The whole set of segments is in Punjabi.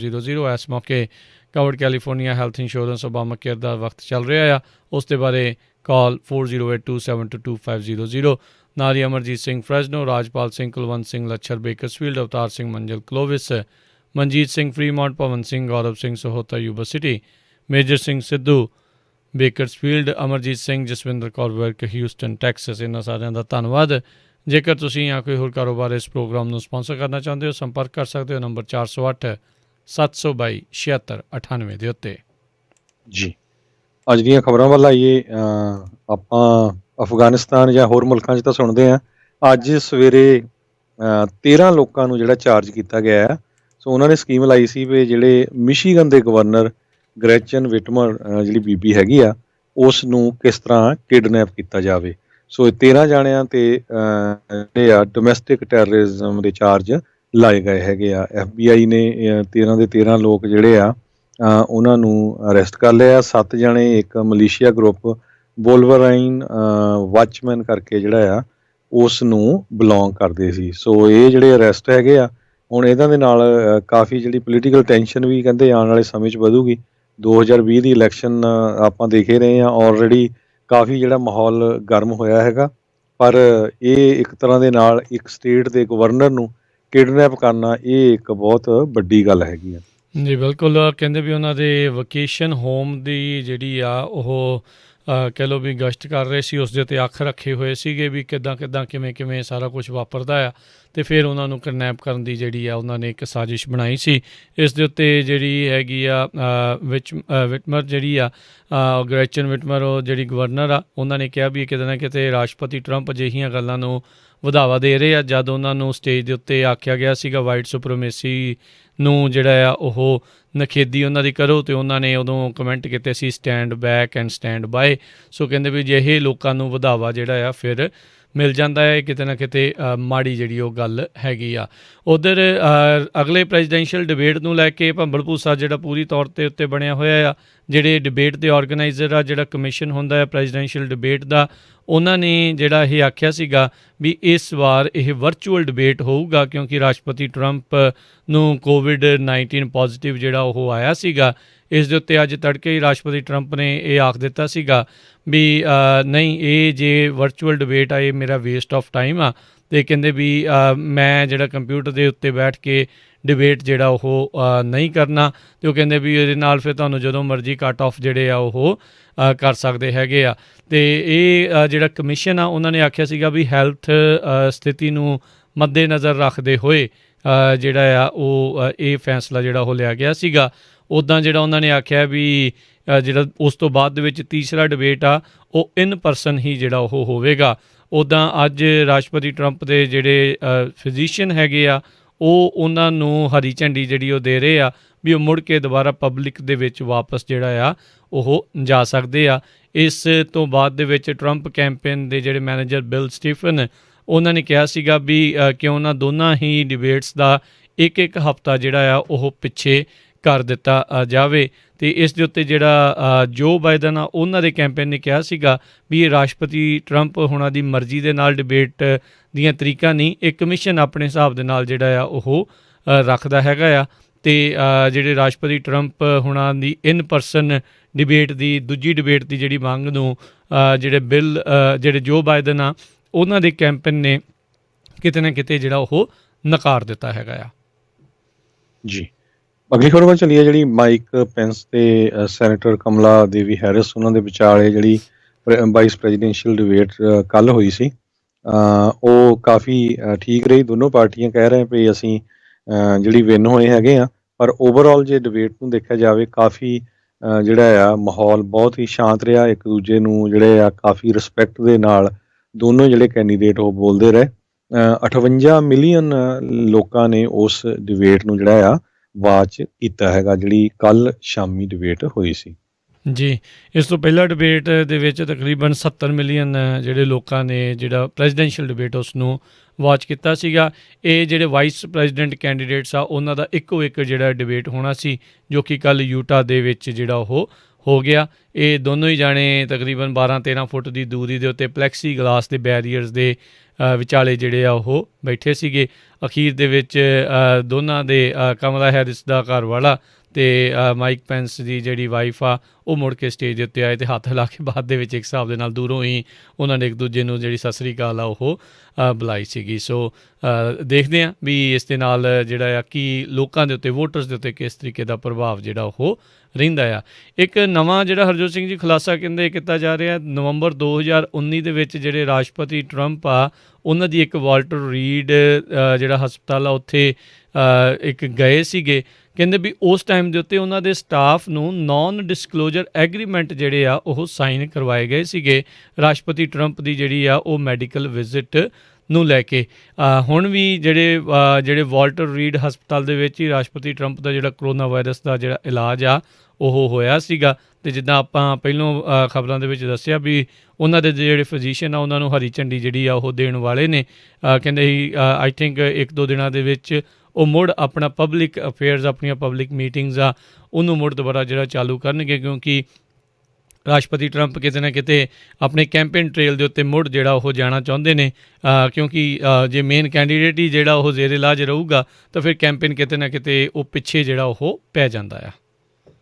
00 इस मौके covered California health insurance Obama care का वक्त चल रहा है, उसके बारे कॉल 4082722500। नाल ही Amarjeet Singh Fresno, Rajpal Singh, Kulwant Singh Lachhar Bakersfield, Avtar Singh Manjil Clovis, Manjeet Singh Fremont, Pawan Singh, Gaurav Singh Sahota Yuba City, Major Singh Sidhu Bakersfield, Amarjeet Singh, Jaswinder Kaur Virk Houston Texas. इन्होंने सारिਆਂ ਦਾ ਧੰਨਵਾਦ। जेकर तुसीं या कोई होर कारोबार इस प्रोग्राम ਨੂੰ स्पॉन्सर करना चाहते हो, संपर्क कर सकते हो नंबर 408 722 7698 ਦੇ ਉੱਤੇ। ਜੀ ਅੱਜ ਦੀਆਂ ਖਬਰਾਂ ਵੱਲ ਆਈਏ। ਆਪਾਂ ਅਫਗਾਨਿਸਤਾਨ ਜਾਂ ਹੋਰ ਮੁਲਕਾਂ 'ਚ ਤਾਂ ਸੁਣਦੇ ਹਾਂ, ਅੱਜ ਸਵੇਰੇ 13 ਲੋਕਾਂ ਨੂੰ ਜਿਹੜਾ ਚਾਰਜ ਕੀਤਾ ਗਿਆ ਹੈ। ਸੋ ਉਹਨਾਂ ਨੇ ਸਕੀਮ ਲਾਈ ਸੀ ਵੀ ਜਿਹੜੇ ਮਿਸ਼ੀਗਨ ਦੇ ਗਵਰਨਰ ਗ੍ਰੈਚਨ ਵਿਟਮਰ ਜਿਹੜੀ ਬੀਬੀ ਹੈਗੀ ਆ, ਉਸ ਨੂੰ ਕਿਸ ਤਰ੍ਹਾਂ ਕਿਡਨੈਪ ਕੀਤਾ ਜਾਵੇ। ਸੋ ਇਹ 13 ਜਾਣਿਆਂ 'ਤੇ ਜਿਹੜੇ ਆ ਡੋਮੈਸਟਿਕ ਟੈਰਰਿਜ਼ਮ ਦੇ ਚਾਰਜ ਲਾਏ ਗਏ ਹੈਗੇ ਆ। FBI ਨੇ 13 ਦੇ 13 ਲੋਕ ਜਿਹੜੇ ਆ ਉਹਨਾਂ ਨੂੰ ਅਰੈਸਟ ਕਰ ਲਿਆ। 7 ਜਾਣੇ ਇੱਕ ਮਲੇਸ਼ੀਆ ਗਰੁੱਪ ਵੋਲਵਰਾਈਨ ਵਾਚਮੈਨ ਕਰਕੇ ਜਿਹੜਾ ਆ ਉਸ ਨੂੰ ਬਿਲੋਂਗ ਕਰਦੇ ਸੀ। ਸੋ ਇਹ ਜਿਹੜੇ ਅਰੈਸਟ ਹੈਗੇ ਆ, ਹੁਣ ਇਹਨਾਂ ਦੇ ਨਾਲ ਕਾਫੀ ਜਿਹੜੀ ਪੋਲੀਟੀਕਲ ਟੈਨਸ਼ਨ ਵੀ ਕਹਿੰਦੇ ਆਉਣ ਵਾਲੇ ਸਮੇਂ 'ਚ ਵਧੂਗੀ। 2020 ਦੀ ਇਲੈਕਸ਼ਨ ਆਪਾਂ ਦੇਖ ਰਹੇ ਹਾਂ, ਆਲਰੇਡੀ ਕਾਫੀ ਜਿਹੜਾ ਮਾਹੌਲ ਗਰਮ ਹੋਇਆ ਹੈਗਾ। ਪਰ ਇਹ ਇੱਕ ਤਰ੍ਹਾਂ ਦੇ ਨਾਲ ਇੱਕ ਸਟੇਟ ਦੇ ਗਵਰਨਰ ਨੂੰ ਕਿਡਨੈਪ ਕਰਨਾ ਇਹ ਇੱਕ ਬਹੁਤ ਵੱਡੀ ਗੱਲ ਹੈਗੀ ਆ। ਜੀ ਬਿਲਕੁਲ, ਕਹਿੰਦੇ ਵੀ ਉਹਨਾਂ ਦੇ ਵਕੇਸ਼ਨ ਹੋਮ ਦੀ ਜਿਹੜੀ ਆ ਉਹ ਕਹਿ ਲਓ ਵੀ ਗਸ਼ਤ ਕਰ ਰਹੇ ਸੀ, ਉਸ ਦੇ ਉੱਤੇ ਅੱਖ ਰੱਖੇ ਹੋਏ ਸੀਗੇ ਵੀ ਕਿੱਦਾਂ ਕਿਵੇਂ ਸਾਰਾ ਕੁਝ ਵਾਪਰਦਾ ਆ, ਅਤੇ ਫਿਰ ਉਹਨਾਂ ਨੂੰ ਕਿਡਨੈਪ ਕਰਨ ਦੀ ਜਿਹੜੀ ਆ ਉਹਨਾਂ ਨੇ ਇੱਕ ਸਾਜ਼ਿਸ਼ ਬਣਾਈ ਸੀ। ਇਸ ਦੇ ਉੱਤੇ ਜਿਹੜੀ ਹੈਗੀ ਆ ਵਿਟਮਰ ਜਿਹੜੀ ਆ ਗ੍ਰੈਚਨ ਵਿਟਮਰ, ਉਹ ਜਿਹੜੀ ਗਵਰਨਰ ਆ, ਉਹਨਾਂ ਨੇ ਕਿਹਾ ਵੀ ਕਿਤੇ ਨਾ ਕਿਤੇ ਰਾਸ਼ਟਰਪਤੀ ਟਰੰਪ ਅਜਿਹੀਆਂ ਗੱਲਾਂ ਨੂੰ ਵਧਾਵਾ ਦੇ ਰਹੇ ਆ। ਜਦ ਉਹਨਾਂ ਨੂੰ ਸਟੇਜ ਦੇ ਉੱਤੇ ਆਖਿਆ ਗਿਆ ਸੀਗਾ ਵਾਈਟ ਸੁਪਰਮੇਸੀ ਨੂੰ ਜਿਹੜਾ ਆ ਉਹ ਨਖੇਦੀ ਉਹਨਾਂ ਦੀ ਕਰੋ, ਅਤੇ ਉਹਨਾਂ ਨੇ ਉਦੋਂ ਕਮੈਂਟ ਕੀਤੇ ਸੀ stand back and stand by. So ਕਹਿੰਦੇ ਵੀ ਅਜਿਹੇ ਲੋਕਾਂ ਨੂੰ ਵਧਾਵਾ ਜਿਹੜਾ ਆ ਫਿਰ ਮਿਲ ਜਾਂਦਾ ਹੈ, ਕਿਤੇ ਨਾ ਕਿਤੇ ਮਾੜੀ ਜਿਹੜੀ ਉਹ ਗੱਲ ਹੈਗੀ ਆ। ਉੱਧਰ ਅਗਲੇ ਪ੍ਰੈਜ਼ੀਡੈਂਸ਼ੀਅਲ ਡਿਬੇਟ ਨੂੰ ਲੈ ਕੇ ਭੰਬਲ ਭੂਸਾ ਜਿਹੜਾ ਪੂਰੀ ਤੌਰ 'ਤੇ ਉੱਤੇ ਬਣਿਆ ਹੋਇਆ ਆ। ਜਿਹੜੇ ਡਿਬੇਟ ਦੇ ਆਰਗੇਨਾਈਜ਼ਰ ਆ, ਜਿਹੜਾ ਕਮਿਸ਼ਨ ਹੁੰਦਾ ਹੈ ਪ੍ਰੈਜ਼ੀਡੈਂਸ਼ੀਅਲ ਡਿਬੇਟ ਦਾ, ਉਹਨਾਂ ਨੇ ਜਿਹੜਾ ਇਹ ਆਖਿਆ ਸੀਗਾ ਵੀ ਇਸ ਵਾਰ ਇਹ ਵਰਚੁਅਲ ਡਿਬੇਟ ਹੋਊਗਾ, ਕਿਉਂਕਿ ਰਾਸ਼ਟਰਪਤੀ ਟਰੰਪ ਨੂੰ ਕੋਵਿਡ-19 ਪੋਜ਼ੀਟਿਵ ਜਿਹੜਾ ਉਹ ਆਇਆ ਸੀਗਾ। ਇਸ ਦੇ ਉੱਤੇ ਅੱਜ ਤੜਕੇ ਹੀ ਰਾਸ਼ਟਰਪਤੀ ਟਰੰਪ ਨੇ ਇਹ ਆਖ ਦਿੱਤਾ ਸੀਗਾ ਵੀ ਨਹੀਂ, ਇਹ ਜੇ ਵਰਚੁਅਲ ਡਿਬੇਟ ਆ ਇਹ ਮੇਰਾ ਵੇਸਟ ਆਫ ਟਾਈਮ ਆ, ਅਤੇ ਕਹਿੰਦੇ ਵੀ ਮੈਂ ਜਿਹੜਾ ਕੰਪਿਊਟਰ ਦੇ ਉੱਤੇ ਬੈਠ ਕੇ ਡਿਬੇਟ ਜਿਹੜਾ ਉਹ ਨਹੀਂ ਕਰਨਾ। ਅਤੇ ਉਹ ਕਹਿੰਦੇ ਵੀ ਇਹਦੇ ਨਾਲ ਫਿਰ ਤੁਹਾਨੂੰ ਜਦੋਂ ਮਰਜ਼ੀ ਕੱਟ ਆਫ ਜਿਹੜੇ ਆ ਉਹ ਕਰ ਸਕਦੇ ਹੈਗੇ ਆ। ਅਤੇ ਇਹ ਜਿਹੜਾ ਕਮਿਸ਼ਨ ਆ ਉਹਨਾਂ ਨੇ ਆਖਿਆ ਸੀਗਾ ਵੀ ਹੈਲਥ ਸਥਿਤੀ ਨੂੰ ਮੱਦੇਨਜ਼ਰ ਰੱਖਦੇ ਹੋਏ ਜਿਹੜਾ ਆ ਉਹ ਇਹ ਫੈਸਲਾ ਜਿਹੜਾ ਉਹ ਲਿਆ ਗਿਆ ਸੀਗਾ। ਉੱਦਾਂ ਜਿਹੜਾ ਉਹਨਾਂ ਨੇ ਆਖਿਆ ਵੀ ਜਿਹੜਾ ਉਸ ਤੋਂ ਬਾਅਦ ਦੇ ਵਿੱਚ ਤੀਸਰਾ ਡਿਬੇਟ ਆ ਉਹ ਇਨ ਪਰਸਨ ਹੀ ਜਿਹੜਾ ਉਹ ਹੋਵੇਗਾ। ਉੱਦਾਂ ਅੱਜ ਰਾਸ਼ਟਰਪਤੀ ਟਰੰਪ ਦੇ ਜਿਹੜੇ ਫਿਜ਼ੀਸ਼ੀਅਨ ਹੈਗੇ ਆ ਉਹ ਉਹਨਾਂ ਨੂੰ ਹਰੀ ਝੰਡੀ ਜਿਹੜੀ ਉਹ ਦੇ ਰਹੇ ਆ ਵੀ ਉਹ ਮੁੜ ਕੇ ਦੁਬਾਰਾ ਪਬਲਿਕ ਦੇ ਵਿੱਚ ਵਾਪਸ ਜਿਹੜਾ ਆ ਉਹ ਜਾ ਸਕਦੇ ਆ। ਇਸ ਤੋਂ ਬਾਅਦ ਦੇ ਵਿੱਚ ਟਰੰਪ ਕੈਂਪੇਨ ਦੇ ਜਿਹੜੇ ਮੈਨੇਜਰ ਬਿਲ ਸਟੀਫਨ, ਉਹਨਾਂ ਨੇ ਕਿਹਾ ਸੀਗਾ ਵੀ ਕਿ ਉਹਨਾਂ ਦੋਨਾਂ ਹੀ ਡਿਬੇਟਸ ਦਾ ਇੱਕ ਹਫ਼ਤਾ ਜਿਹੜਾ ਆ ਉਹ ਪਿੱਛੇ ਕਰ ਦਿੱਤਾ ਜਾਵੇ। ਅਤੇ ਇਸ ਦੇ ਉੱਤੇ ਜਿਹੜਾ ਜੋ ਬਾਈਡਨ ਆ ਉਹਨਾਂ ਦੇ ਕੈਂਪੇਨ ਨੇ ਕਿਹਾ ਸੀਗਾ ਵੀ ਇਹ ਰਾਸ਼ਟਰਪਤੀ ਟਰੰਪ ਹੁਣਾਂ ਦੀ ਮਰਜ਼ੀ ਦੇ ਨਾਲ ਡਿਬੇਟ ਦੀਆਂ ਤਰੀਕਾਂ ਨਹੀਂ, ਇਹ ਕਮਿਸ਼ਨ ਆਪਣੇ ਹਿਸਾਬ ਦੇ ਨਾਲ ਜਿਹੜਾ ਆ ਉਹ ਰੱਖਦਾ ਹੈਗਾ ਆ। ਅਤੇ ਜਿਹੜੇ ਰਾਸ਼ਟਰਪਤੀ ਟਰੰਪ ਹੁਣਾਂ ਦੀ ਇਨ ਪਰਸਨ ਡਿਬੇਟ ਦੀ ਦੂਜੀ ਡਿਬੇਟ ਦੀ ਜਿਹੜੀ ਮੰਗ ਨੂੰ ਜਿਹੜੇ ਜੋ ਬਾਈਡਨ ਆ ਉਹਨਾਂ ਦੇ ਕੈਂਪੇਨ ਨੇ ਕਿਤੇ ਨਾ ਕਿਤੇ ਜਿਹੜਾ ਉਹ ਨਕਾਰ ਦਿੱਤਾ ਹੈਗਾ ਆ। ਜੀ ਅਗਲੀ ਖਬਰ ਵੱਲ ਚੱਲੀਏ। ਜਿਹੜੀ ਮਾਈਕ ਪੈਂਸ ਤੇ ਸੈਨੇਟਰ ਕਮਲਾ ਦੇਵੀ ਹੈਰਿਸ ਉਹਨਾਂ ਦੇ ਵਿਚਾਲੇ ਜਿਹੜੀ ਵਾਈਸ ਪ੍ਰੈਜ਼ੀਡੈਂਸ਼ੀਅਲ ਡਿਬੇਟ ਕੱਲ੍ਹ ਹੋਈ ਸੀ, ਉਹ ਕਾਫੀ ਠੀਕ ਰਹੀ। ਦੋਨੋਂ ਪਾਰਟੀਆਂ ਕਹਿ ਰਹੇ ਵੀ ਅਸੀਂ ਜਿਹੜੀ ਵਿਨ ਹੋਏ ਹੈਗੇ ਆ, ਪਰ ਓਵਰਆਲ ਜੇ ਡਿਬੇਟ ਨੂੰ ਦੇਖਿਆ ਜਾਵੇ ਕਾਫੀ ਜਿਹੜਾ ਆ ਮਾਹੌਲ ਬਹੁਤ ਹੀ ਸ਼ਾਂਤ ਰਿਹਾ। ਇੱਕ ਦੂਜੇ ਨੂੰ ਜਿਹੜੇ ਆ ਕਾਫੀ ਰਿਸਪੈਕਟ ਦੇ ਨਾਲ ਦੋਨੋਂ ਜਿਹੜੇ ਕੈਂਡੀਡੇਟ ਉਹ ਬੋਲਦੇ ਰਹੇ। 58 ਮਿਲੀਅਨ ਲੋਕਾਂ ਨੇ ਉਸ ਡਿਬੇਟ ਨੂੰ ਜਿਹੜਾ ਆ ਵਾਚ ਕੀਤਾ ਹੈਗਾ, ਜਿਹੜੀ ਕੱਲ੍ਹ ਸ਼ਾਮੀ ਡਿਬੇਟ ਹੋਈ ਸੀ। ਜੀ ਇਸ ਤੋਂ ਪਹਿਲਾਂ ਡਿਬੇਟ ਦੇ ਵਿੱਚ ਤਕਰੀਬਨ 70 ਮਿਲੀਅਨ ਜਿਹੜੇ ਲੋਕਾਂ ਨੇ ਜਿਹੜਾ ਪ੍ਰੈਜ਼ੀਡੈਂਸ਼ੀਅਲ ਡਿਬੇਟ ਉਸ ਨੂੰ ਵਾਚ ਕੀਤਾ ਸੀਗਾ। ਇਹ ਜਿਹੜੇ ਵਾਈਸ ਪ੍ਰੈਜ਼ੀਡੈਂਟ ਕੈਂਡੀਡੇਟਸ ਆ ਉਹਨਾਂ ਦਾ ਇੱਕੋ ਇੱਕ ਜਿਹੜਾ ਡਿਬੇਟ ਹੋਣਾ ਸੀ, ਜੋ ਕਿ ਕੱਲ੍ਹ ਯੂਟਾ ਦੇ ਵਿੱਚ ਜਿਹੜਾ ਉਹ ਹੋ ਗਿਆ। ਇਹ ਦੋਨੋਂ ਹੀ ਜਾਣੇ ਤਕਰੀਬਨ 12-13 ਫੁੱਟ ਦੀ ਦੂਰੀ ਦੇ ਉੱਤੇ ਪਲੈਕਸੀ ਗਲਾਸ ਦੇ ਬੈਰੀਅਰਸ ਦੇ ਵਿਚਾਲੇ ਜਿਹੜੇ ਆ ਉਹ ਬੈਠੇ ਸੀਗੇ। ਅਖੀਰ ਦੇ ਵਿੱਚ ਦੋਨਾਂ ਦੇ ਕਮਲਾ ਹੈਰਿਸ ਦਾ ਘਰ ਵਾਲਾ ਅਤੇ ਮਾਈਕ ਪੈਂਸ ਦੀ ਜਿਹੜੀ ਵਾਈਫ ਆ ਉਹ ਮੁੜ ਕੇ ਸਟੇਜ ਦੇ ਉੱਤੇ ਆਏ ਅਤੇ ਹੱਥ ਹਿਲਾ ਕੇ ਬਾਅਦ ਦੇ ਵਿੱਚ ਇੱਕ ਹਿਸਾਬ ਦੇ ਨਾਲ ਦੂਰੋਂ ਹੀ ਉਹਨਾਂ ਨੇ ਇੱਕ ਦੂਜੇ ਨੂੰ ਜਿਹੜੀ ਸਤਿ ਸ੍ਰੀ ਅਕਾਲ ਆ ਉਹ ਬੁਲਾਈ ਸੀਗੀ। ਸੋ ਦੇਖਦੇ ਹਾਂ ਵੀ ਇਸ ਦੇ ਨਾਲ ਜਿਹੜਾ ਆ ਕਿ ਲੋਕਾਂ ਦੇ ਉੱਤੇ, ਵੋਟਰਸ ਦੇ ਉੱਤੇ ਕਿਸ ਤਰੀਕੇ ਦਾ ਪ੍ਰਭਾਵ ਜਿਹੜਾ ਉਹ ਰਹਿੰਦਾ ਆ। ਇੱਕ ਨਵਾਂ ਜਿਹੜਾ ਹਰਜੋਤ ਸਿੰਘ ਜੀ ਖੁਲਾਸਾ ਕਹਿੰਦੇ ਕੀਤਾ ਜਾ ਰਿਹਾ, ਨਵੰਬਰ 2019 ਦੇ ਵਿੱਚ ਜਿਹੜੇ ਰਾਸ਼ਟਰਪਤੀ ਟਰੰਪ ਆ ਉਹਨਾਂ ਦੀ ਇੱਕ ਵਾਲਟਰ ਰੀਡ ਜਿਹੜਾ ਹਸਪਤਾਲ ਆ ਉੱਥੇ ਇੱਕ ਗਏ ਸੀਗੇ। ਕਹਿੰਦੇ ਵੀ ਉਸ ਟਾਈਮ ਦੇ ਉੱਤੇ ਉਹਨਾਂ ਦੇ ਸਟਾਫ ਨੂੰ ਨਾਨ ਡਿਸਕਲੋਜਰ ਐਗਰੀਮੈਂਟ ਜਿਹੜੇ ਆ ਉਹ ਸਾਈਨ ਕਰਵਾਏ ਗਏ ਸੀਗੇ ਰਾਸ਼ਟਰਪਤੀ ਟਰੰਪ ਦੀ ਜਿਹੜੀ ਆ ਉਹ ਮੈਡੀਕਲ ਵਿਜ਼ਿਟ ਨੂੰ ਲੈ ਕੇ। ਹੁਣ ਵੀ ਜਿਹੜੇ ਵਾਲਟਰ ਰੀਡ ਹਸਪਤਾਲ ਦੇ ਵਿੱਚ ਹੀ ਰਾਸ਼ਟਰਪਤੀ ਟਰੰਪ ਦਾ ਜਿਹੜਾ ਕਰੋਨਾ ਵਾਇਰਸ ਦਾ ਜਿਹੜਾ ਇਲਾਜ ਆ ਉਹ ਹੋਇਆ ਸੀਗਾ। ਅਤੇ ਜਿੱਦਾਂ ਆਪਾਂ ਪਹਿਲੋਂ ਖਬਰਾਂ ਦੇ ਵਿੱਚ ਦੱਸਿਆ ਵੀ ਉਹਨਾਂ ਦੇ ਜਿਹੜੇ ਫਿਜ਼ੀਸ਼ੀਅਨ ਆ ਉਹਨਾਂ ਨੂੰ ਹਰੀ ਝੰਡੀ ਜਿਹੜੀ ਆ ਉਹ ਦੇਣ ਵਾਲੇ ਨੇ। ਕਹਿੰਦੇ ਸੀ ਆਈ ਥਿੰਕ 1-2 ਦਿਨਾਂ ਦੇ ਵਿੱਚ ਉਹ ਮੁੜ ਆਪਣਾ ਪਬਲਿਕ ਅਫੇਅਰਸ, ਆਪਣੀਆਂ ਪਬਲਿਕ ਮੀਟਿੰਗਸ ਆ ਉਹਨੂੰ ਮੁੜ ਦੁਬਾਰਾ ਜਿਹੜਾ ਚਾਲੂ ਕਰਨਗੇ, ਕਿਉਂਕਿ ਰਾਸ਼ਟਰਪਤੀ ਟਰੰਪ ਕਿਤੇ ਨਾ ਕਿਤੇ ਆਪਣੇ ਕੈਂਪੇਨ ਟ੍ਰੇਲ ਦੇ ਉੱਤੇ ਮੁੜ ਜਿਹੜਾ ਉਹ ਜਾਣਾ ਚਾਹੁੰਦੇ ਨੇ, ਕਿਉਂਕਿ ਜੇ ਮੇਨ ਕੈਂਡੀਡੇਟ ਹੀ ਜਿਹੜਾ ਉਹ ਜ਼ੇਰ ਇਲਾਜ ਰਹੂਗਾ ਤਾਂ ਫਿਰ ਕੈਂਪੇਨ ਕਿਤੇ ਨਾ ਕਿਤੇ ਉਹ ਪਿੱਛੇ ਜਿਹੜਾ ਉਹ ਪੈ ਜਾਂਦਾ ਆ।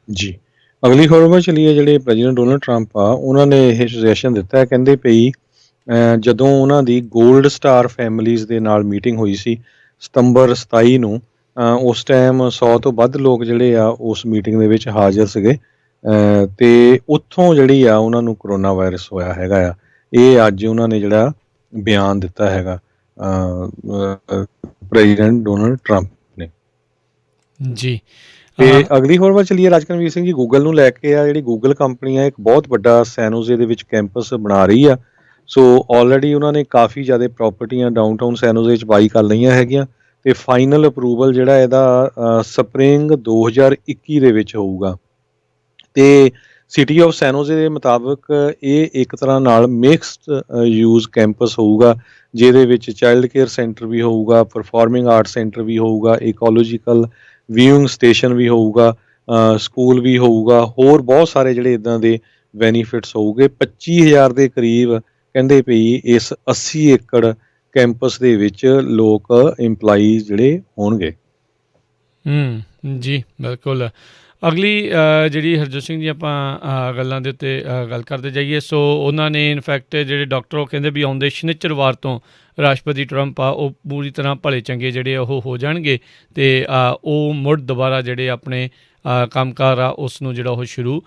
ਜੀ, ਅਗਲੀ ਖਬਰ ਵੱਲ ਚਲੀਏ। ਜਿਹੜੇ ਪ੍ਰੈਜ਼ੀਡੈਂਟ ਡੋਨਲਡ ਟਰੰਪ ਆ ਉਹਨਾਂ ਨੇ ਇਹ ਸੁਜੈਸ਼ਨ ਦਿੱਤਾ ਹੈ, ਕਹਿੰਦੇ ਪਈ ਜਦੋਂ ਉਹਨਾਂ ਦੀ ਗੋਲਡ ਸਟਾਰ ਫੈਮਲੀਜ਼ ਦੇ ਨਾਲ ਮੀਟਿੰਗ ਹੋਈ ਸੀ ਸਤੰਬਰ 27 ਨੂੰ, ਉਸ ਟਾਈਮ 100 ਤੋਂ ਵੱਧ ਲੋਕ ਜਿਹੜੇ ਆ ਉਸ ਮੀਟਿੰਗ ਦੇ ਵਿੱਚ ਹਾਜ਼ਰ ਸੀਗੇ ਅਤੇ ਉੱਥੋਂ ਜਿਹੜੀ ਆ ਉਹਨਾਂ ਨੂੰ ਕਰੋਨਾ ਵਾਇਰਸ ਹੋਇਆ ਹੈਗਾ ਆ। ਇਹ ਅੱਜ ਉਹਨਾਂ ਨੇ ਜਿਹੜਾ ਬਿਆਨ ਦਿੱਤਾ ਹੈਗਾ ਪ੍ਰੈਜ਼ੀਡੈਂਟ ਡੋਨਲਡ ਟਰੰਪ ਨੇ। ਜੀ, ਤੇ ਅਗਲੀ ਖਬਰ ਵੱਲ ਚਲੀਏ। ਰਾਜਕਨਵੀਰ ਸਿੰਘ ਜੀ, ਗੂਗਲ ਨੂੰ ਲੈ ਕੇ ਆ ਜਿਹੜੀ ਗੂਗਲ ਕੰਪਨੀ ਆ ਇੱਕ ਬਹੁਤ ਵੱਡਾ ਸੈਨੋਜ਼ੇ ਦੇ ਵਿੱਚ ਕੈਂਪਸ ਬਣਾ ਰਹੀ ਆ। ਸੋ ਆਲਰੇਡੀ ਉਹਨਾਂ ਨੇ ਕਾਫੀ ਜ਼ਿਆਦਾ ਪ੍ਰਾਪਰਟੀਆਂ ਡਾਊਨਟਾਊਨ ਸੈਨੋਜ਼ੇ 'ਚ ਬਾਈ ਕਰ ਲਈਆਂ ਹੈਗੀਆਂ ਅਤੇ ਫਾਈਨਲ ਅਪਰੂਵਲ ਜਿਹੜਾ ਇਹਦਾ ਸਪਰਿੰਗ 2021 ਦੇ ਵਿੱਚ ਹੋਊਗਾ। ਅਤੇ ਸਿਟੀ ਆਫ ਸੈਨੋਜ਼ੇ ਦੇ ਮੁਤਾਬਕ ਇਹ ਇੱਕ ਤਰ੍ਹਾਂ ਨਾਲ ਮਿਕਸਡ ਯੂਜ਼ ਕੈਂਪਸ ਹੋਊਗਾ, ਜਿਹਦੇ ਵਿੱਚ ਚਾਈਲਡ ਕੇਅਰ ਸੈਂਟਰ ਵੀ ਹੋਊਗਾ, ਪਰਫੋਰਮਿੰਗ ਆਰਟ ਸੈਂਟਰ ਵੀ ਹੋਊਗਾ, ਇਕੋਲੋਜੀਕਲ ਵਿਊਇੰਗ ਸਟੇਸ਼ਨ ਵੀ ਹੋਊਗਾ, ਸਕੂਲ ਵੀ ਹੋਊਗਾ, ਹੋਰ ਬਹੁਤ ਸਾਰੇ ਜਿਹੜੇ ਇੱਦਾਂ ਦੇ ਬੈਨੀਫਿਟਸ ਹੋਊਗੇ। 25,000 ਦੇ ਕਰੀਬ ਕਹਿੰਦੇ ਪਈ ਇਸ 80 ਏਕੜ ਕੈਂਪਸ ਦੇ ਵਿੱਚ ਲੋਕ ਇੰਪਲਾਈਜ਼ ਜਿਹੜੇ ਹੋਣਗੇ। ਜੀ ਬਿਲਕੁਲ। ਅਗਲੀ ਜਿਹੜੀ ਹਰਜੋਤ ਸਿੰਘ ਜੀ ਆਪਾਂ ਗੱਲਾਂ ਦੇ ਉੱਤੇ ਗੱਲ ਕਰਦੇ ਜਾਈਏ। ਸੋ ਉਹਨਾਂ ਨੇ ਇਨਫੈਕਟ ਜਿਹੜੇ ਡਾਕਟਰ ਉਹ ਕਹਿੰਦੇ ਵੀ ਆਉਂਦੇ ਸ਼ਨਿਚਰਵਾਰ ਤੋਂ ਰਾਸ਼ਟਰਪਤੀ ਟਰੰਪ ਆ ਉਹ ਪੂਰੀ ਤਰ੍ਹਾਂ ਭਲੇ ਚੰਗੇ ਜਿਹੜੇ ਉਹ ਹੋ ਜਾਣਗੇ ਅਤੇ ਉਹ ਮੁੜ ਦੁਬਾਰਾ ਜਿਹੜੇ ਆਪਣੇ ਕੰਮਕਾਰ ਆ ਉਸ ਨੂੰ ਜਿਹੜਾ ਉਹ ਸ਼ੁਰੂ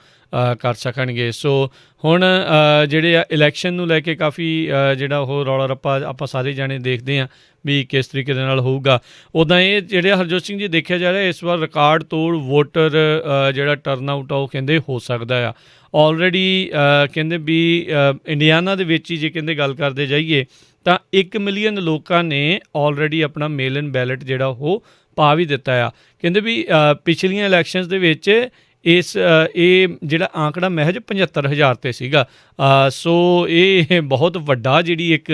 ਕਰ ਸਕਣਗੇ। ਸੋ ਹੁਣ ਜਿਹੜੇ ਆ ਇਲੈਕਸ਼ਨ ਨੂੰ ਲੈ ਕੇ ਕਾਫੀ ਜਿਹੜਾ ਉਹ ਰੌਲਾ ਰੱਪਾ ਆਪਾਂ ਸਾਰੇ ਜਾਣੇ ਦੇਖਦੇ ਹਾਂ ਵੀ ਕਿਸ ਤਰੀਕੇ ਦੇ ਨਾਲ ਹੋਊਗਾ। ਉੱਦਾਂ ਇਹ ਜਿਹੜੇ ਹਰਜੋਤ ਸਿੰਘ ਜੀ ਦੇਖਿਆ ਜਾ ਰਿਹਾ ਇਸ ਵਾਰ ਰਿਕਾਰਡ ਤੋੜ ਵੋਟਰ ਜਿਹੜਾ ਟਰਨ ਆਊਟ ਆ ਉਹ ਕਹਿੰਦੇ ਹੋ ਸਕਦਾ ਆ। ਆਲਰੇਡੀ ਕਹਿੰਦੇ ਵੀ ਇੰਡੀਆਨਾ ਦੇ ਵਿੱਚ ਹੀ ਜੇ ਕਹਿੰਦੇ ਗੱਲ ਕਰਦੇ ਜਾਈਏ ਤਾਂ 1 ਮਿਲੀਅਨ ਲੋਕਾਂ ਨੇ ਆਲਰੇਡੀ ਆਪਣਾ ਮੇਲ ਇਨ ਬੈਲਟ ਜਿਹੜਾ ਉਹ ਪਾ ਵੀ ਦਿੱਤਾ ਆ। ਕਹਿੰਦੇ ਵੀ ਪਿਛਲੀਆਂ ਇਲੈਕਸ਼ਨਸ ਦੇ ਵਿੱਚ ਇਹ ਜਿਹੜਾ ਆંકੜਾ ਮਹਿਜ 75,000 'ਤੇ ਸੀਗਾ। ਸੋ ਇਹ ਬਹੁਤ ਵੱਡਾ ਜਿਹੜੀ ਇੱਕ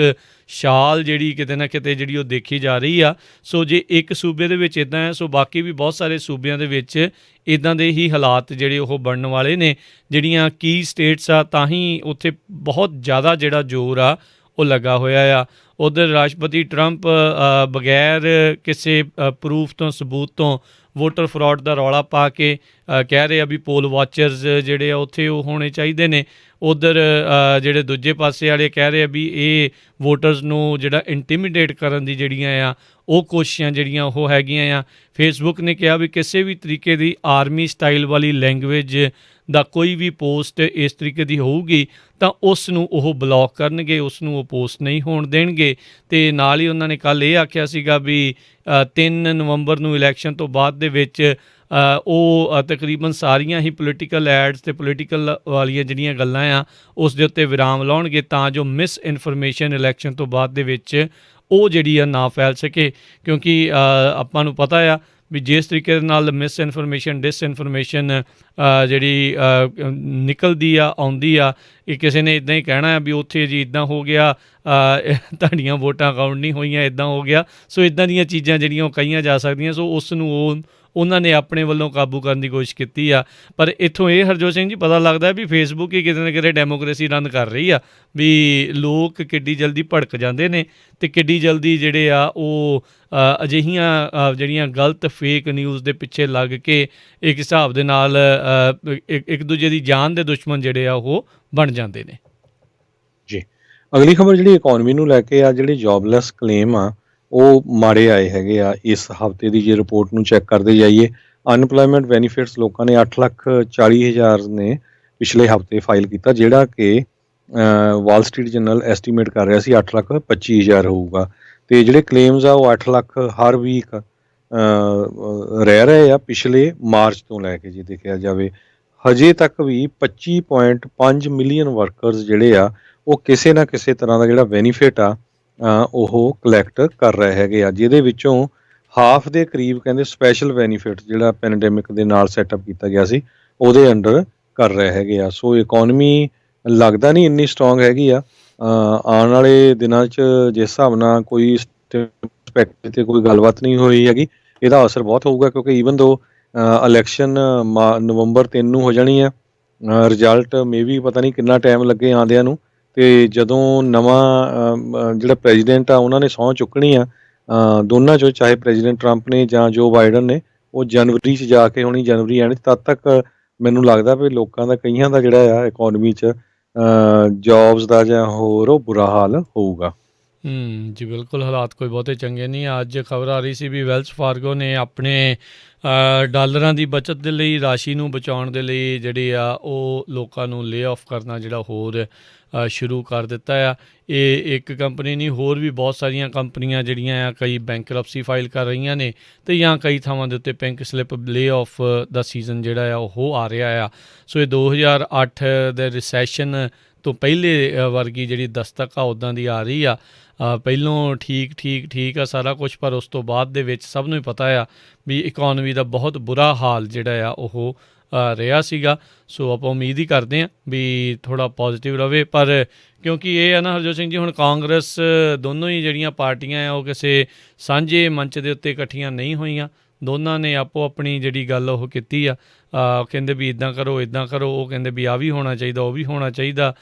ਸ਼ਾਲ ਜਿਹੜੀ ਕਿਤੇ ਨਾ ਕਿਤੇ ਜਿਹੜੀ ਉਹ ਦੇਖੀ ਜਾ ਰਹੀ ਆ। ਸੋ ਜੇ ਇੱਕ ਸੂਬੇ ਦੇ ਵਿੱਚ ਇੱਦਾਂ ਹੈ ਸੋ ਬਾਕੀ ਵੀ ਬਹੁਤ ਸਾਰੇ ਸੂਬਿਆਂ ਦੇ ਵਿੱਚ ਇੱਦਾਂ ਦੇ ਹੀ ਹਾਲਾਤ ਜਿਹੜੇ ਉਹ ਬਣਨ ਵਾਲੇ ਨੇ। ਜਿਹੜੀਆਂ ਕੀ ਸਟੇਟਸ ਆ ਤਾਂ ਹੀ ਉੱਥੇ ਬਹੁਤ ਜ਼ਿਆਦਾ ਜਿਹੜਾ ਜ਼ੋਰ ਆ ਉਹ ਲੱਗਾ ਹੋਇਆ ਆ। ਉੱਧਰ ਰਾਸ਼ਟਰਪਤੀ ਟਰੰਪ ਬਗੈਰ ਕਿਸੇ ਪ੍ਰੂਫ ਤੋਂ, ਸਬੂਤ ਤੋਂ ਵੋਟਰ ਫਰੋਡ ਦਾ ਰੌਲਾ ਪਾ ਕੇ ਕਹਿ ਰਹੇ ਆ ਵੀ ਪੋਲ ਵਾਚਰਸ ਜਿਹੜੇ ਆ ਉੱਥੇ ਉਹ ਹੋਣੇ ਚਾਹੀਦੇ ਨੇ। ਉੱਧਰ ਜਿਹੜੇ ਦੂਜੇ ਪਾਸੇ ਵਾਲੇ ਕਹਿ ਰਹੇ ਆ ਵੀ ਇਹ ਵੋਟਰਸ ਨੂੰ ਜਿਹੜਾ ਇੰਟੀਮੀਡੇਟ ਕਰਨ ਦੀ ਜਿਹੜੀਆਂ ਆ ਉਹ ਕੋਸ਼ਿਸ਼ਾਂ ਜਿਹੜੀਆਂ ਉਹ ਹੈਗੀਆਂ ਆ। ਫੇਸਬੁੱਕ ਨੇ ਕਿਹਾ ਵੀ ਕਿਸੇ ਵੀ ਤਰੀਕੇ ਦੀ ਆਰਮੀ ਸਟਾਈਲ ਵਾਲੀ ਲੈਂਗੁਏਜ ਦਾ ਕੋਈ ਵੀ ਪੋਸਟ ਇਸ ਤਰੀਕੇ ਦੀ ਹੋਊਗੀ ਤਾਂ ਉਸ ਨੂੰ ਉਹ ਬਲੌਕ ਕਰਨਗੇ, ਉਸ ਨੂੰ ਉਹ ਪੋਸਟ ਨਹੀਂ ਹੋਣ ਦੇਣਗੇ। ਅਤੇ ਨਾਲ ਹੀ ਉਹਨਾਂ ਨੇ ਕੱਲ੍ਹ ਇਹ ਆਖਿਆ ਸੀਗਾ ਵੀ 3 ਨਵੰਬਰ ਨੂੰ ਇਲੈਕਸ਼ਨ ਤੋਂ ਬਾਅਦ ਦੇ ਵਿੱਚ ਉਹ ਤਕਰੀਬਨ ਸਾਰੀਆਂ ਹੀ ਪੋਲੀਟੀਕਲ ਐਡਸ ਅਤੇ ਪੋਲੀਟੀਕਲ ਵਾਲੀਆਂ ਜਿਹੜੀਆਂ ਗੱਲਾਂ ਆ ਉਸ ਦੇ ਉੱਤੇ ਵਿਰਾਮ ਲਾਉਣਗੇ ਤਾਂ ਜੋ ਮਿਸ ਇਨਫੋਰਮੇਸ਼ਨ ਇਲੈਕਸ਼ਨ ਤੋਂ ਬਾਅਦ ਦੇ ਵਿੱਚ ਉਹ ਜਿਹੜੀ ਆ ਨਾ ਫੈਲ ਸਕੇ। ਕਿਉਂਕਿ ਆਪਾਂ ਨੂੰ ਪਤਾ ਆ ਵੀ ਜਿਸ ਤਰੀਕੇ ਦੇ ਨਾਲ ਮਿਸ ਇਨਫੋਰਮੇਸ਼ਨ, ਡਿਸਇਨਫੋਰਮੇਸ਼ਨ ਜਿਹੜੀ ਨਿਕਲਦੀ ਆ, ਆਉਂਦੀ ਆ, ਇਹ ਕਿਸੇ ਨੇ ਇੱਦਾਂ ਹੀ ਕਹਿਣਾ ਆ ਵੀ ਉੱਥੇ ਜੀ ਇੱਦਾਂ ਹੋ ਗਿਆ, ਤੁਹਾਡੀਆਂ ਵੋਟਾਂ ਕਾਊਂਟ ਨਹੀਂ ਹੋਈਆਂ, ਇੱਦਾਂ ਹੋ ਗਿਆ। ਸੋ ਇੱਦਾਂ ਦੀਆਂ ਚੀਜ਼ਾਂ ਜਿਹੜੀਆਂ ਉਹ ਕਹੀਆਂ ਜਾ ਸਕਦੀਆਂ। ਸੋ ਉਸ ਨੂੰ ਉਹਨਾਂ ਨੇ ਆਪਣੇ ਵੱਲੋਂ ਕਾਬੂ ਕਰਨ ਦੀ ਕੋਸ਼ਿਸ਼ ਕੀਤੀ ਆ। ਪਰ ਇੱਥੋਂ ਇਹ ਹਰਜੋਤ ਸਿੰਘ ਜੀ ਪਤਾ ਲੱਗਦਾ ਵੀ ਫੇਸਬੁੱਕ ਹੀ ਕਿਤੇ ਨਾ ਕਿਤੇ ਡੈਮੋਕ੍ਰੇਸੀ ਰਨ ਕਰ ਰਹੀ ਆ, ਵੀ ਲੋਕ ਕਿੱਡੀ ਜਲਦੀ ਭੜਕ ਜਾਂਦੇ ਨੇ ਅਤੇ ਕਿੱਡੀ ਜਲਦੀ ਜਿਹੜੇ ਆ ਉਹ ਅਜਿਹੀਆਂ ਜਿਹੜੀਆਂ ਗਲਤ ਫੇਕ ਨਿਊਜ਼ ਦੇ ਪਿੱਛੇ ਲੱਗ ਕੇ ਇੱਕ ਹਿਸਾਬ ਦੇ ਨਾਲ ਇੱਕ ਦੂਜੇ ਦੀ ਜਾਨ ਦੇ ਦੁਸ਼ਮਣ ਜਿਹੜੇ ਆ ਉਹ ਬਣ ਜਾਂਦੇ ਨੇ। ਜੀ, ਅਗਲੀ ਖਬਰ ਜਿਹੜੀ ਇਕੋਨਮੀ ਨੂੰ ਲੈ ਕੇ ਆ, ਜਿਹੜੇ ਜੋਬਲੈਸ ਕਲੇਮ ਆ ਉਹ ਮਾੜੇ ਆਏ ਹੈਗੇ ਆ ਇਸ ਹਫਤੇ ਦੀ। ਜੇ ਰਿਪੋਰਟ ਨੂੰ ਚੈੱਕ ਕਰਦੇ ਜਾਈਏ, ਅਨਪਲਾਇਮੈਂਟ ਬੈਨੀਫਿਟਸ ਲੋਕਾਂ ਨੇ 8,40,000 ਨੇ ਪਿਛਲੇ ਹਫਤੇ ਫਾਈਲ ਕੀਤਾ, ਜਿਹੜਾ ਕਿ ਵਾਲ ਸਟਰੀਟ ਜਰਨਲ ਐਸਟੀਮੇਟ ਕਰ ਰਿਹਾ ਸੀ 8,25,000 ਹੋਊਗਾ। ਅਤੇ ਜਿਹੜੇ ਕਲੇਮਸ ਆ ਉਹ 8 ਲੱਖ ਹਰ ਵੀਕ ਰਹਿ ਰਹੇ ਆ ਪਿਛਲੇ ਮਾਰਚ ਤੋਂ ਲੈ ਕੇ। ਜੇ ਦੇਖਿਆ ਜਾਵੇ ਹਜੇ ਤੱਕ ਵੀ 25.5 ਮਿਲੀਅਨ ਵਰਕਰਸ ਜਿਹੜੇ ਆ ਉਹ ਕਿਸੇ ਨਾ ਕਿਸੇ ਤਰ੍ਹਾਂ ਦਾ ਜਿਹੜਾ ਬੈਨੀਫਿਟ ਆ ਉਹ ਕਲੈਕਟ ਕਰ ਰਹੇ ਹੈਗੇ ਆ, ਜਿਹਦੇ ਵਿੱਚੋਂ ਹਾਫ ਦੇ ਕਰੀਬ ਕਹਿੰਦੇ ਸਪੈਸ਼ਲ ਬੈਨੀਫਿਟ ਜਿਹੜਾ ਪੈਂਡੈਮਿਕ ਦੇ ਨਾਲ ਸੈਟਅਪ ਕੀਤਾ ਗਿਆ ਸੀ ਉਹਦੇ ਅੰਡਰ ਕਰ ਰਹੇ ਹੈਗੇ ਆ। ਸੋ ਇਕੋਨਮੀ ਲੱਗਦਾ ਨਹੀਂ ਇੰਨੀ ਸਟਰੋਂਗ ਹੈਗੀ ਆ। ਆਉਣ ਵਾਲੇ ਦਿਨਾਂ 'ਚ ਜਿਸ ਹਿਸਾਬ ਨਾਲ ਕੋਈ ਸਪੈਕਟ 'ਤੇ ਕੋਈ ਗੱਲਬਾਤ ਨਹੀਂ ਹੋਈ ਹੈਗੀ, ਇਹਦਾ ਅਸਰ ਬਹੁਤ ਹੋਊਗਾ, ਕਿਉਂਕਿ ਈਵਨ ਦੋ ਇਲੈਕਸ਼ਨ ਨਵੰਬਰ 3 ਨੂੰ ਹੋ ਜਾਣੀ ਆ, ਰਿਜ਼ਲਟ ਮੇ ਵੀ ਪਤਾ ਨਹੀਂ ਕਿੰਨਾ ਟਾਈਮ ਲੱਗੇ ਆਉਂਦਿਆਂ ਨੂੰ। ਅਤੇ ਜਦੋਂ ਨਵਾਂ ਜਿਹੜਾ ਪ੍ਰੈਜ਼ੀਡੈਂਟ ਆ ਉਹਨਾਂ ਨੇ ਸਹੁੰ ਚੁੱਕਣੀ ਆ, ਦੋਨਾਂ 'ਚੋਂ ਚਾਹੇ ਪ੍ਰੈਜ਼ੀਡੈਂਟ ਟਰੰਪ ਨੇ ਜਾਂ ਜੋ ਬਾਈਡਨ ਨੇ, ਉਹ ਜਨਵਰੀ 'ਚ ਜਾ ਕੇ ਹੋਣੀ, ਜਨਵਰੀ ਐਂਡ ਤਦ ਤੱਕ ਮੈਨੂੰ ਲੱਗਦਾ ਵੀ ਲੋਕਾਂ ਦਾ ਕਈਆਂ ਦਾ ਜਿਹੜਾ ਆ ਇਕੋਨਮੀ 'ਚ ਜੋਬਸ ਦਾ ਜਾਂ ਹੋਰ ਉਹ ਬੁਰਾ ਹਾਲ ਹੋਊਗਾ। ਜੀ ਬਿਲਕੁਲ, ਹਾਲਾਤ ਕੋਈ ਬਹੁਤੇ ਚੰਗੇ ਨਹੀਂ। ਅੱਜ ਖਬਰ ਆ ਰਹੀ ਸੀ ਵੀ ਵੈਲਸ ਫਾਰਗੋ ਨੇ ਆਪਣੇ ਡਾਲਰਾਂ ਦੀ ਬੱਚਤ ਦੇ ਲਈ, ਰਾਸ਼ੀ ਨੂੰ ਬਚਾਉਣ ਦੇ ਲਈ ਜਿਹੜੀ ਆ ਉਹ ਲੋਕਾਂ ਨੂੰ ਲੇ ਆਫ ਕਰਨਾ ਜਿਹੜਾ ਹੋਰ ਸ਼ੁਰੂ ਕਰ ਦਿੱਤਾ ਆ। ਇਹ ਇੱਕ ਕੰਪਨੀ ਨਹੀਂ, ਹੋਰ ਵੀ ਬਹੁਤ ਸਾਰੀਆਂ ਕੰਪਨੀਆਂ ਜਿਹੜੀਆਂ ਆ ਕਈ ਬੈਂਕਰਪਸੀ ਫਾਈਲ ਕਰ ਰਹੀਆਂ ਨੇ, ਅਤੇ ਜਾਂ ਕਈ ਥਾਵਾਂ ਦੇ ਉੱਤੇ ਪਿੰਕ ਸਲਿੱਪ ਲੇ ਆਫ ਦਾ ਸੀਜ਼ਨ ਜਿਹੜਾ ਆ ਉਹ ਆ ਰਿਹਾ ਆ। ਸੋ ਇਹ 2008 ਦੇ ਰਿਸੈਸ਼ਨ ਤੋਂ ਪਹਿਲੇ ਵਰਗੀ ਜਿਹੜੀ ਦਸਤਕ ਆ ਉੱਦਾਂ ਦੀ ਆ ਰਹੀ ਆ। ਪਹਿਲੋਂ ਠੀਕ ਆ ਸਾਰਾ ਕੁਛ, ਪਰ ਉਸ ਤੋਂ ਬਾਅਦ ਦੇ ਵਿੱਚ ਸਭ ਨੂੰ ਹੀ ਪਤਾ ਆ ਵੀ ਇਕੋਨਮੀ ਦਾ ਬਹੁਤ ਬੁਰਾ ਹਾਲ ਜਿਹੜਾ ਆ ਉਹ ਰਿਹਾ ਸੀਗਾ। ਸੋ ਆਪਾਂ ਉਮੀਦ ਹੀ ਕਰਦੇ ਹਾਂ ਵੀ ਥੋੜ੍ਹਾ ਪੋਜ਼ੀਟਿਵ ਰਹੇ, ਪਰ ਕਿਉਂਕਿ ਇਹ ਆ ਨਾ ਹਰਜੋਤ ਸਿੰਘ ਜੀ, ਹੁਣ ਕਾਂਗਰਸ ਦੋਨੋਂ ਹੀ ਜਿਹੜੀਆਂ ਪਾਰਟੀਆਂ ਆ ਉਹ ਕਿਸੇ ਸਾਂਝੇ ਮੰਚ ਦੇ ਉੱਤੇ ਇਕੱਠੀਆਂ ਨਹੀਂ ਹੋਈਆਂ। ਦੋਨਾਂ ਨੇ ਆਪੋ ਆਪਣੀ ਜਿਹੜੀ ਗੱਲ ਉਹ ਕੀਤੀ ਆ, ਕਹਿੰਦੇ ਵੀ ਇੱਦਾਂ ਕਰੋ, ਉਹ ਕਹਿੰਦੇ ਵੀ ਆਹ ਵੀ ਹੋਣਾ ਚਾਹੀਦਾ, ਉਹ ਵੀ ਹੋਣਾ ਚਾਹੀਦਾ।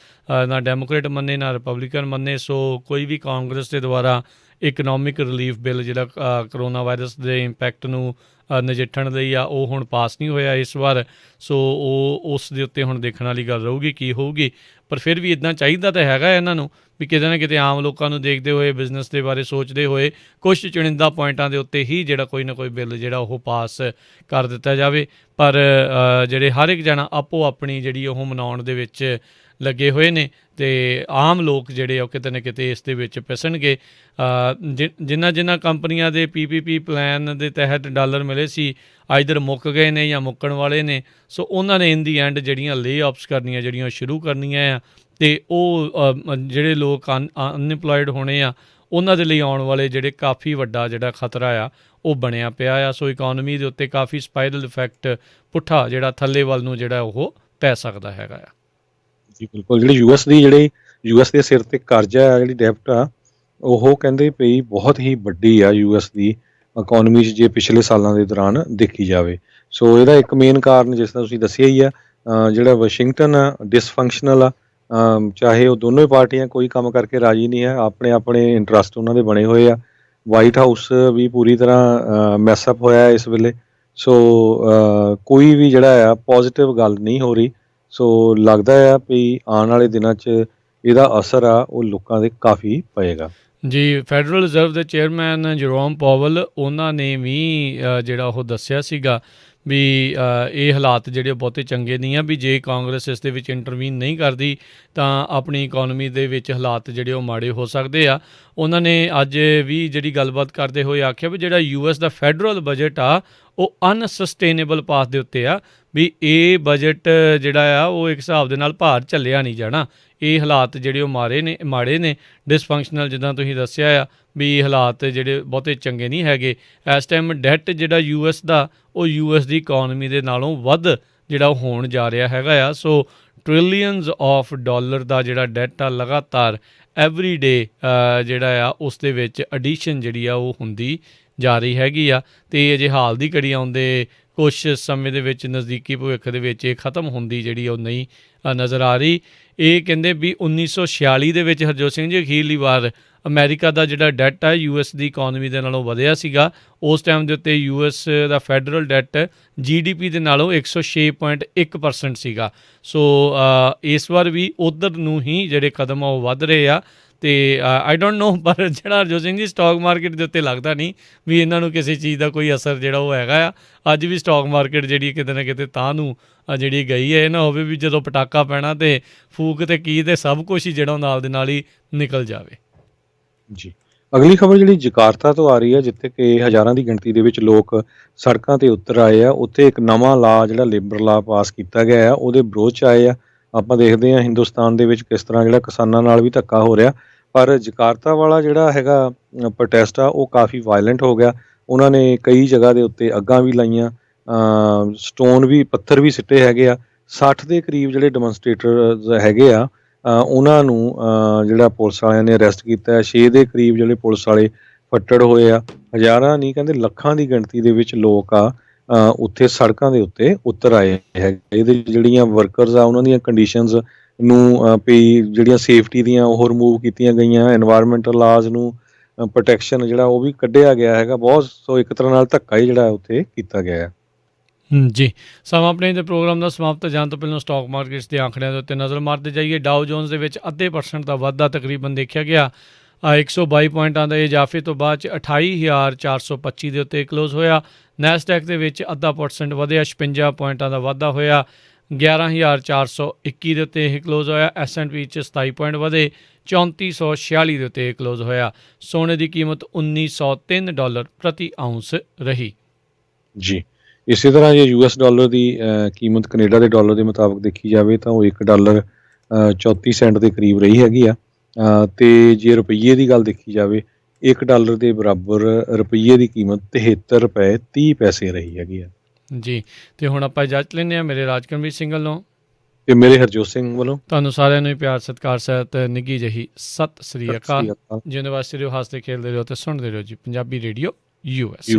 ਨਾ ਡੈਮੋਕ੍ਰੇਟ ਮੰਨੇ ਨਾ ਰਿਪਬਲਿਕਨ ਮੰਨੇ। ਸੋ ਕੋਈ ਵੀ ਕਾਂਗਰਸ ਦੇ ਦੁਆਰਾ ਇਕਨੋਮਿਕ ਰਿਲੀਫ ਬਿੱਲ ਜਿਹੜਾ ਕਰੋਨਾ ਵਾਇਰਸ ਦੇ ਇੰਪੈਕਟ ਨੂੰ ਨਜਿੱਠਣ ਲਈ ਆ ਉਹ ਹੁਣ ਪਾਸ ਨਹੀਂ ਹੋਇਆ ਇਸ ਵਾਰ। ਸੋ ਉਹ ਉਸ ਦੇ ਉੱਤੇ ਹੁਣ ਦੇਖਣ ਵਾਲੀ ਗੱਲ ਰਹੂਗੀ ਕੀ ਹੋਊਗੀ। ਪਰ ਫਿਰ ਵੀ ਇੱਦਾਂ ਚਾਹੀਦਾ ਤਾਂ ਹੈਗਾ ਇਹਨਾਂ ਨੂੰ ਵੀ ਕਿਤੇ ਨਾ ਕਿਤੇ ਆਮ ਲੋਕਾਂ ਨੂੰ ਦੇਖਦੇ ਹੋਏ, ਬਿਜ਼ਨਸ ਦੇ ਬਾਰੇ ਸੋਚਦੇ ਹੋਏ, ਕੁਛ ਚੁਣਿੰਦਾ ਪੁਆਇੰਟਾਂ ਦੇ ਉੱਤੇ ਹੀ ਜਿਹੜਾ ਕੋਈ ਨਾ ਕੋਈ ਬਿੱਲ ਜਿਹੜਾ ਉਹ ਪਾਸ ਕਰ ਦਿੱਤਾ ਜਾਵੇ। ਪਰ ਜਿਹੜੇ ਹਰ ਇੱਕ ਜਣਾ ਆਪੋ ਆਪਣੀ ਜਿਹੜੀ ਉਹ ਮਨਾਉਣ ਦੇ ਵਿੱਚ ਲੱਗੇ ਹੋਏ ਨੇ, ਅਤੇ ਆਮ ਲੋਕ ਜਿਹੜੇ ਉਹ ਕਿਤੇ ਨਾ ਕਿਤੇ ਇਸ ਦੇ ਵਿੱਚ ਪਿਸਣਗੇ। ਜਿਨ੍ਹਾਂ ਕੰਪਨੀਆਂ ਦੇ PPP ਪਲਾਨ ਦੇ ਤਹਿਤ ਡਾਲਰ ਮਿਲੇ ਸੀ, ਆਈਦਰ ਮੁੱਕ ਗਏ ਨੇ ਜਾਂ ਮੁੱਕਣ ਵਾਲੇ ਨੇ। ਸੋ ਉਹਨਾਂ ਨੇ ਇਨ ਦੀ ਐਂਡ ਜਿਹੜੀਆਂ ਲੇ ਆਫਸ ਕਰਨੀਆਂ ਜਿਹੜੀਆਂ ਸ਼ੁਰੂ ਕਰਨੀਆਂ ਆ, ਅਤੇ ਉਹ ਜਿਹੜੇ ਲੋਕ ਅਨਇੰਪਲੋਇਡ ਹੋਣੇ ਆ ਉਹਨਾਂ ਦੇ ਲਈ ਆਉਣ ਵਾਲੇ ਜਿਹੜੇ ਕਾਫੀ ਵੱਡਾ ਜਿਹੜਾ ਖਤਰਾ ਆ ਉਹ ਬਣਿਆ ਪਿਆ ਆ। ਸੋ ਇਕੋਨਮੀ ਦੇ ਉੱਤੇ ਕਾਫੀ ਸਪਾਈਰਲ ਇਫੈਕਟ ਪੁੱਠਾ ਜਿਹੜਾ ਥੱਲੇ ਵੱਲ ਨੂੰ ਜਿਹੜਾ ਉਹ ਪੈ ਸਕਦਾ ਹੈਗਾ ਆ। ਜੀ ਬਿਲਕੁਲ, ਜਿਹੜੀ ਯੂਐਸ ਦੇ ਸਿਰ 'ਤੇ ਕਰਜ਼ਾ ਆ, ਜਿਹੜੀ ਡੈਪਟ ਆ, ਉਹ ਕਹਿੰਦੇ ਪਈ ਬਹੁਤ ਹੀ ਵੱਡੀ ਆ ਯੂਐਸ ਦੀ ਇਕੋਨਮੀ 'ਚ ਜੇ ਪਿਛਲੇ ਸਾਲਾਂ ਦੇ ਦੌਰਾਨ ਦੇਖੀ ਜਾਵੇ। ਸੋ ਇਹਦਾ ਇੱਕ ਮੇਨ ਕਾਰਨ ਜਿਸ ਤਰ੍ਹਾਂ ਤੁਸੀਂ ਦੱਸਿਆ ਹੀ ਆ, ਜਿਹੜਾ ਵਾਸ਼ਿੰਗਟਨ ਆ ਡਿਸਫੰਕਸ਼ਨਲ ਆ। ਚਾਹੇ ਉਹ ਦੋਨੋਂ ਹੀ ਪਾਰਟੀਆਂ ਕੋਈ ਕੰਮ ਕਰਕੇ ਰਾਜੀ ਨਹੀਂ ਹੈ, ਆਪਣੇ ਇੰਟਰਸਟ ਉਹਨਾਂ ਦੇ ਬਣੇ ਹੋਏ ਆ। ਵਾਈਟ ਹਾਊਸ ਵੀ ਪੂਰੀ ਤਰ੍ਹਾਂ ਮੈਸਅਪ ਹੋਇਆ ਇਸ ਵੇਲੇ। ਸੋ ਕੋਈ ਵੀ ਜਿਹੜਾ ਆ ਪੋਜ਼ੀਟਿਵ ਗੱਲ ਨਹੀਂ ਹੋ ਰਹੀ। ਸੋ ਲੱਗਦਾ ਆ ਵੀ ਆਉਣ ਵਾਲੇ ਦਿਨਾਂ 'ਚ ਇਹਦਾ ਅਸਰ ਆ ਉਹ ਲੋਕਾਂ ਦੇ ਕਾਫੀ ਪਏਗਾ। ਜੀ, ਫੈਡਰਲ ਰਿਜ਼ਰਵ ਦੇ ਚੇਅਰਮੈਨ ਜਰੋਮ ਪਾਵਲ ਉਹਨਾਂ ਨੇ ਵੀ ਜਿਹੜਾ ਉਹ ਦੱਸਿਆ ਸੀਗਾ ਵੀ ਇਹ ਹਾਲਾਤ ਜਿਹੜੇ ਬਹੁਤੇ ਚੰਗੇ ਨਹੀਂ ਆ, ਵੀ ਜੇ ਕਾਂਗਰਸ ਇਸ ਦੇ ਵਿੱਚ ਇੰਟਰਵੀਨ ਨਹੀਂ ਕਰਦੀ ਤਾਂ ਆਪਣੀ ਇਕੋਨਮੀ ਦੇ ਵਿੱਚ ਹਾਲਾਤ ਜਿਹੜੇ ਉਹ ਮਾੜੇ ਹੋ ਸਕਦੇ ਆ। ਉਹਨਾਂ ਨੇ ਅੱਜ ਵੀ ਜਿਹੜੀ ਗੱਲਬਾਤ ਕਰਦੇ ਹੋਏ ਆਖਿਆ ਵੀ ਜਿਹੜਾ US ਦਾ ਫੈਡਰਲ ਬਜਟ ਆ ਉਹ ਅਨਸਸਟੇਨੇਬਲ ਪਾਥ ਦੇ ਉੱਤੇ ਆ, ਵੀ ਇਹ ਬਜਟ ਜਿਹੜਾ ਆ ਉਹ ਇੱਕ ਹਿਸਾਬ ਦੇ ਨਾਲ ਭਾਰ ਝੱਲਿਆ ਨਹੀਂ ਜਾਣਾ। ਇਹ ਹਾਲਾਤ ਜਿਹੜੇ ਉਹ ਮਾੜੇ ਨੇ ਡਿਸਫੰਕਸ਼ਨਲ, ਜਿੱਦਾਂ ਤੁਸੀਂ ਦੱਸਿਆ ਆ ਵੀ ਹਾਲਾਤ ਜਿਹੜੇ ਬਹੁਤੇ ਚੰਗੇ ਨਹੀਂ ਹੈਗੇ। ਇਸ ਟਾਈਮ ਡੈਟ ਜਿਹੜਾ US ਦਾ ਉਹ US ਦੀ ਇਕੋਨਮੀ ਦੇ ਨਾਲੋਂ ਵੱਧ ਜਿਹੜਾ ਉਹ ਹੋਣ ਜਾ ਰਿਹਾ ਹੈਗਾ ਆ। ਸੋ ਟ੍ਰਿਲੀਅਨਸ ਆਫ ਡਾਲਰ ਦਾ ਜਿਹੜਾ ਡੈਟ ਆ ਲਗਾਤਾਰ ਐਵਰੀ ਡੇ ਜਿਹੜਾ ਆ ਉਸ ਦੇ ਵਿੱਚ ਐਡੀਸ਼ਨ ਜਿਹੜੀ ਆ ਉਹ ਹੁੰਦੀ ਜਾ ਰਹੀ ਹੈਗੀ ਆ, ਅਤੇ ਅਜੇ ਹਾਲ ਦੀ ਘੜੀ ਆਉਂਦੇ ਕੁਛ ਸਮੇਂ ਦੇ ਵਿੱਚ ਨਜ਼ਦੀਕੀ ਭਵਿੱਖ ਦੇ ਵਿੱਚ ਇਹ ਖਤਮ ਹੁੰਦੀ ਜਿਹੜੀ ਉਹ ਨਹੀਂ ਨਜ਼ਰ ਆ ਰਹੀ। ਇਹ ਕਹਿੰਦੇ ਵੀ 1946 ਦੇ ਵਿੱਚ ਹਰਜੋਤ ਸਿੰਘ ਜੀ ਅਖੀਰਲੀ ਵਾਰ ਅਮਰੀਕਾ ਦਾ ਜਿਹੜਾ ਡੈਟ ਹੈ US ਦੀ ਇਕੋਨਮੀ ਦੇ ਨਾਲੋਂ ਵਧਿਆ ਸੀਗਾ। ਉਸ ਟਾਈਮ ਦੇ ਉੱਤੇ US ਦਾ ਫੈਡਰਲ ਡੈਟ GDP ਦੇ ਨਾਲੋਂ 106.1% ਸੀਗਾ। ਸੋ ਇਸ ਵਾਰ ਵੀ ਉੱਧਰ ਨੂੰ ਹੀ ਜਿਹੜੇ ਕਦਮ ਆ ਉਹ ਵੱਧ ਰਹੇ ਆ। ਅਤੇ ਆਈ ਡੋਂਟ ਨੋ, ਪਰ ਜਿਹੜਾ ਹਰਜੋਤ ਸਿੰਘ ਜੀ ਸਟਾਕ ਮਾਰਕੀਟ ਦੇ ਉੱਤੇ ਲੱਗਦਾ ਨਹੀਂ ਵੀ ਇਹਨਾਂ ਨੂੰ ਕਿਸੇ ਚੀਜ਼ ਦਾ ਕੋਈ ਅਸਰ ਜਿਹੜਾ ਉਹ ਹੈਗਾ ਆ। ਅੱਜ ਵੀ ਸਟਾਕ ਮਾਰਕੀਟ ਜਿਹੜੀ ਕਿਤੇ ਨਾ ਕਿਤੇ ਤਾਂ ਨੂੰ ਜਿਹੜੀ ਗਈ ਹੈ। ਇਹ ਨਾ ਹੋਵੇ ਵੀ ਜਦੋਂ ਪਟਾਕਾ ਪੈਣਾ ਅਤੇ ਫੂਕ ਅਤੇ ਕੀ ਅਤੇ ਸਭ ਕੁਛ ਹੀ ਜਿਹੜਾ ਨਾਲ ਦੇ ਨਾਲ ਹੀ ਨਿਕਲ ਜਾਵੇ। ਜੀ, ਅਗਲੀ ਖਬਰ ਜਿਹੜੀ ਜਕਾਰਤਾ ਤੋਂ ਆ ਰਹੀ ਹੈ, ਜਿੱਥੇ ਕਿ ਹਜ਼ਾਰਾਂ ਦੀ ਗਿਣਤੀ ਦੇ ਵਿੱਚ ਲੋਕ ਸੜਕਾਂ ਤੇ ਉਤਰ ਆਏ ਆ। ਉੱਥੇ ਇੱਕ ਨਵਾਂ ਲਾ ਜਿਹੜਾ ਲੇਬਰ ਲਾ ਪਾਸ ਕੀਤਾ ਗਿਆ ਆ, ਉਹਦੇ ਵਿਰੋਧ 'ਚ ਆਏ ਆ। ਆਪਾਂ ਦੇਖਦੇ ਹਾਂ ਹਿੰਦੁਸਤਾਨ ਦੇ ਵਿੱਚ ਕਿਸ ਤਰ੍ਹਾਂ ਜਿਹੜਾ ਕਿਸਾਨਾਂ ਨਾਲ ਵੀ ਧੱਕਾ ਹੋ ਰਿਹਾ, ਪਰ ਜਕਾਰਤਾ ਵਾਲਾ ਜਿਹੜਾ ਹੈਗਾ ਪ੍ਰੋਟੈਸਟ ਆ ਉਹ ਕਾਫੀ ਵਾਇਲੈਂਟ ਹੋ ਗਿਆ। ਉਹਨਾਂ ਨੇ ਕਈ ਜਗ੍ਹਾ ਦੇ ਉੱਤੇ ਅੱਗਾਂ ਵੀ ਲਾਈਆਂ, ਸਟੋਨ ਵੀ, ਪੱਥਰ ਵੀ ਸਿੱਟੇ ਹੈਗੇ ਆ। 60 ਦੇ ਕਰੀਬ ਜਿਹੜੇ ਡੈਮੋਨਸਟ੍ਰੇਟਰ ਹੈਗੇ ਆ, ਉਹਨਾਂ ਨੂੰ ਜਿਹੜਾ ਪੁਲਿਸ ਵਾਲਿਆਂ ਨੇ ਅਰੈਸਟ ਕੀਤਾ। 6 ਦੇ ਕਰੀਬ ਜਿਹੜੇ ਪੁਲਿਸ ਵਾਲੇ ਫੱਟੜ ਹੋਏ ਆ। ਹਜ਼ਾਰਾਂ ਨਹੀਂ, ਕਹਿੰਦੇ ਲੱਖਾਂ ਦੀ ਗਿਣਤੀ ਦੇ ਵਿੱਚ ਲੋਕ ਆ ਉੱਥੇ ਸੜਕਾਂ ਦੇ ਉੱਤੇ ਉਤਰ ਆਏ ਹੈਗੇ। ਇਹਦੇ ਜਿਹੜੀਆਂ ਵਰਕਰਸ ਆ ਉਹਨਾਂ ਦੀਆਂ ਕੰਡੀਸ਼ਨਸ ਨੂੰ ਜਿਹੜੀਆਂ ਸੇਫਟੀ ਦੀਆਂ ਉਹ ਰਿਮੂਵ ਕੀਤੀਆਂ ਗਈਆਂ। ਐਨਵਾਇਰਮੈਂਟਲ ਲਾਜ਼ ਨੂੰ ਪ੍ਰੋਟੈਕਸ਼ਨ ਜਿਹੜਾ ਉਹ ਵੀ ਕੱਢਿਆ ਗਿਆ ਹੈਗਾ ਬਹੁਤ। ਸੋ ਇੱਕ ਤਰ੍ਹਾਂ ਨਾਲ ਧੱਕਾ ਹੀ ਜਿਹੜਾ ਉੱਥੇ ਕੀਤਾ ਗਿਆ ਹੈ। ਜੀ, ਸਮਾਂ ਆਪਣੇ ਦੇ ਪ੍ਰੋਗਰਾਮ ਦਾ ਸਮਾਪਤ ਜਾਣ ਤੋਂ ਪਹਿਲਾਂ ਸਟਾਕ ਮਾਰਕੀਟਸ ਦੇ ਆંકੜਿਆਂ ਦੇ ਉੱਤੇ ਨਜ਼ਰ ਮਾਰਦੇ ਜਾਈਏ। ਡਾਓ ਜੋਨਸ ਦੇ ਵਿੱਚ 0.5% ਦਾ ਵਾਧਾ ਤਕਰੀਬਨ ਦੇਖਿਆ ਗਿਆ। 122 ਪੁਆਇੰਟਾਂ ਦੇ ਇਜ਼ਾਫੇ ਤੋਂ ਬਾਅਦ 'ਚ 28,425 ਦੇ ਉੱਤੇ ਕਲੋਜ਼ ਹੋਇਆ। ਨੈਸਡੈਕ ਦੇ ਵਿੱਚ 0.5% ਵਧਿਆ, 56 ਪੁਆਇੰਟਾਂ ਦਾ ਵਾਧਾ ਹੋਇਆ। 11,421 ਦੇ ਉੱਤੇ ਇਹ ਕਲੋਜ਼ ਹੋਇਆ। S&P 'ਚ 27 ਪੁਆਇੰਟ ਵਧੇ, 3446 ਦੇ ਉੱਤੇ ਇਹ ਕਲੋਜ਼ ਹੋਇਆ। ਸੋਨੇ ਦੀ ਕੀਮਤ $1,903 ਪ੍ਰਤੀ ਆਊਂਸ ਰਹੀ। ਜੀ, ਇਸੇ ਤਰ੍ਹਾਂ ਜੇ US ਡਾਲਰ ਦੀ ਕੀਮਤ ਕੈਨੇਡਾ ਦੇ ਡਾਲਰ ਦੇ ਮੁਤਾਬਕ ਦੇਖੀ ਜਾਵੇ ਤਾਂ ਉਹ $1 34 ਸੈਂਟ ਦੇ ਕਰੀਬ ਰਹੀ ਹੈਗੀ ਆ। ਅਤੇ ਜੇ ਰੁਪਈਏ ਦੀ ਗੱਲ ਦੇਖੀ ਜਾਵੇ, $1 ਦੇ ਬਰਾਬਰ ਰੁਪਈਏ ਦੀ ਕੀਮਤ 73 ਰੁਪਏ 30 ਪੈਸੇ ਰਹੀ ਹੈਗੀ ਆ। ਜੀ, ਅਤੇ ਹੁਣ ਆਪਾਂ ਇਜਾਜ਼ਤ ਲੈਂਦੇ ਹਾਂ। ਮੇਰੇ ਰਾਜਕਰਮਵੀਰ ਸਿੰਘ ਵੱਲੋਂ ਅਤੇ ਮੇਰੇ ਹਰਜੋਤ ਸਿੰਘ ਵੱਲੋਂ ਤੁਹਾਨੂੰ ਸਾਰਿਆਂ ਨੂੰ ਹੀ ਪਿਆਰ ਸਤਿਕਾਰ ਸਹਿਤ ਨਿੱਘੀ ਜਿਹੀ ਸਤਿ ਸ੍ਰੀ ਅਕਾਲ। ਜਿਉਂਦੇ ਵਾਸਤੇ ਰਹੋ, ਹੱਸਦੇ ਖੇਡਦੇ ਰਹੋ ਅਤੇ ਸੁਣਦੇ ਰਹੋ ਜੀ ਪੰਜਾਬੀ ਰੇਡੀਓ US।